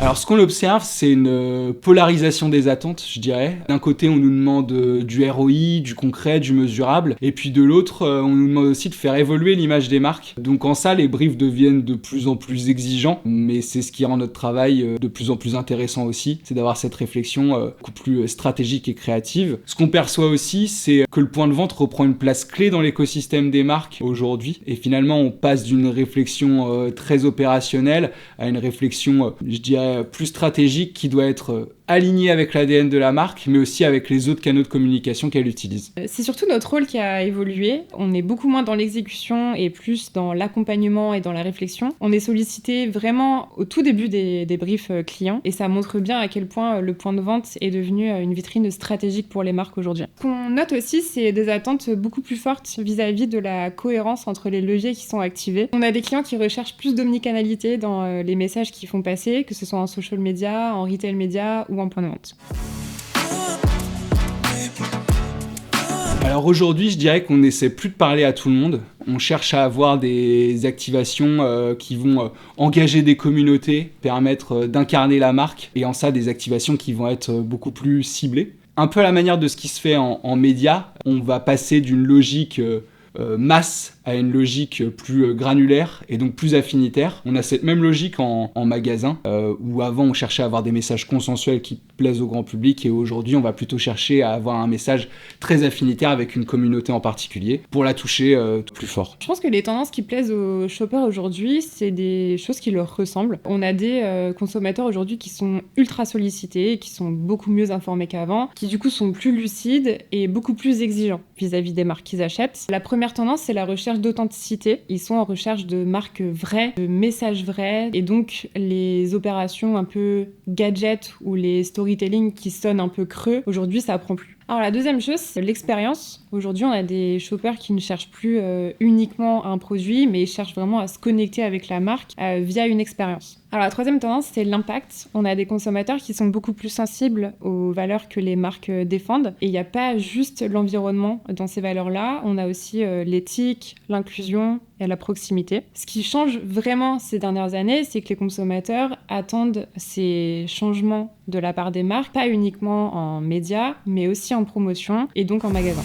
Alors ce qu'on observe, c'est une polarisation des attentes, je dirais. D'un côté, on nous demande du ROI, du concret, du mesurable, et puis de l'autre, on nous demande aussi de faire évoluer l'image des marques. Donc en ça, les briefs deviennent de plus en plus exigeants, mais c'est ce qui rend notre travail de plus en plus intéressant aussi, c'est d'avoir cette réflexion beaucoup plus stratégique et créative. Ce qu'on perçoit aussi, c'est que le point de vente reprend une place clé dans l'écosystème des marques aujourd'hui, et finalement, on passe d'une réflexion très opérationnelle à une réflexion, je dirais, plus stratégique qui doit être alignée avec l'ADN de la marque, mais aussi avec les autres canaux de communication qu'elle utilise. C'est surtout notre rôle qui a évolué. On est beaucoup moins dans l'exécution et plus dans l'accompagnement et dans la réflexion. On est sollicité vraiment au tout début des briefs clients et ça montre bien à quel point le point de vente est devenu une vitrine stratégique pour les marques aujourd'hui. Ce qu'on note aussi, c'est des attentes beaucoup plus fortes vis-à-vis de la cohérence entre les leviers qui sont activés. On a des clients qui recherchent plus d'omnicanalité dans les messages qu'ils font passer, que ce soit en social media, en retail media ou en point de vente. Alors aujourd'hui, je dirais qu'on n'essaie plus de parler à tout le monde. On cherche à avoir des activations qui vont engager des communautés, permettre d'incarner la marque, et en ça, des activations qui vont être beaucoup plus ciblées. Un peu à la manière de ce qui se fait en médias, on va passer d'une logique masse à une logique plus granulaire et donc plus affinitaire. On a cette même logique en magasin, où avant on cherchait à avoir des messages consensuels qui plaisent au grand public, et aujourd'hui on va plutôt chercher à avoir un message très affinitaire avec une communauté en particulier pour la toucher plus fort. Je pense que les tendances qui plaisent aux shoppers aujourd'hui, c'est des choses qui leur ressemblent. On a des consommateurs aujourd'hui qui sont ultra sollicités, qui sont beaucoup mieux informés qu'avant, qui du coup sont plus lucides et beaucoup plus exigeants vis-à-vis des marques qu'ils achètent. La première tendance, c'est la recherche d'authenticité. Ils sont en recherche de marques vraies, de messages vrais, et donc les opérations un peu gadget ou les storytelling qui sonnent un peu creux, aujourd'hui ça prend plus. Alors la deuxième chose, c'est l'expérience. Aujourd'hui, on a des shoppers qui ne cherchent plus uniquement un produit, mais ils cherchent vraiment à se connecter avec la marque via une expérience. Alors la troisième tendance, c'est l'impact. On a des consommateurs qui sont beaucoup plus sensibles aux valeurs que les marques défendent. Et il n'y a pas juste l'environnement dans ces valeurs-là, on a aussi l'éthique, l'inclusion et la proximité. Ce qui change vraiment ces dernières années, c'est que les consommateurs attendent ces changements de la part des marques, pas uniquement en médias, mais aussi en promotion et donc en magasin.